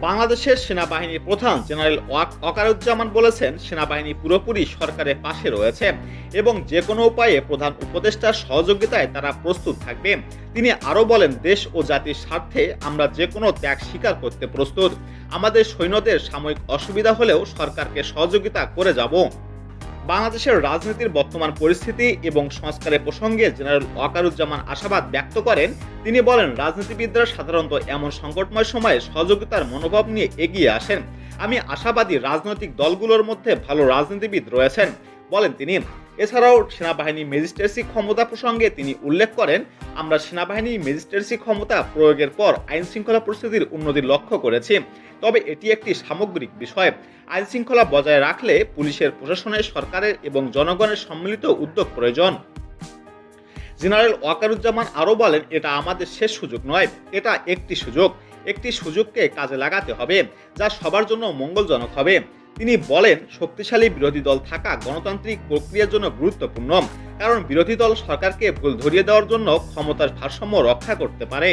বাংলাদেশের সেনাবাহিনীর প্রধান জেনারেল ওয়াকারুজ্জামান বলেছেন, সেনাবাহিনী পুরোপুরি সরকারের পাশে রয়েছে এবং যে কোনো উপায়ে প্রধান উপদেষ্টার সহযোগিতায় তারা প্রস্তুত থাকবে। তিনি আরও বলেন, দেশ ও জাতির স্বার্থে আমরা যে কোনো ত্যাগ স্বীকার করতে প্রস্তুত। আমাদের সৈন্যদের সাময়িক অসুবিধা হলেও সরকারকে সহযোগিতা করে যাব। বাংলাদেশের রাজনীতির বর্তমান পরিস্থিতি এবং সংস্কারের প্রসঙ্গে জেনারেল ওয়াকারুজ্জামান আশাবাদ ব্যক্ত করেন। তিনি বলেন, রাজনীতিবিদরা সাধারণত এমন সংকটময় সময়ে সহযোগিতার মনোভাব নিয়ে এগিয়ে আসেন। আমি আশাবাদী রাজনৈতিক দলগুলোর মধ্যে ভালো রাজনীতিবিদ রয়েছেন, বলেন তিনি। এছাড়াও সেনাবাহিনী ম্যাজিস্ট্রেসি ক্ষমতা প্রসঙ্গে তিনি উল্লেখ করেন, আমরা সেনাবাহিনী ম্যাজিস্ট্রেসি ক্ষমতা প্রয়োগের পর আইন শৃঙ্খলা পরিস্থিতির উন্নতি লক্ষ্য করেছি। তবে এটি একটি সামগ্রিক বিষয়। আইন শৃঙ্খলা বজায় রাখলে পুলিশের, প্রশাসনের, সরকারের এবং জনগণের সম্মিলিত উদ্যোগ প্রয়োজন। জেনারেল ওয়াকারুজ্জামান আরও বলেন, এটা আমাদের শেষ সুযোগ নয়, এটা একটি সুযোগকে কাজে লাগাতে হবে যা সবার জন্য মঙ্গলজনক হবে। তিনি বলেন, শক্তিশালী বিরোধী দল থাকা গণতান্ত্রিক প্রক্রিয়ার জন্য গুরুত্বপূর্ণ, কারণ বিরোধী দল সরকারকে ভুল ধরিয়ে দেওয়ার জন্য ক্ষমতার ভারসাম্য রক্ষা করতে পারে।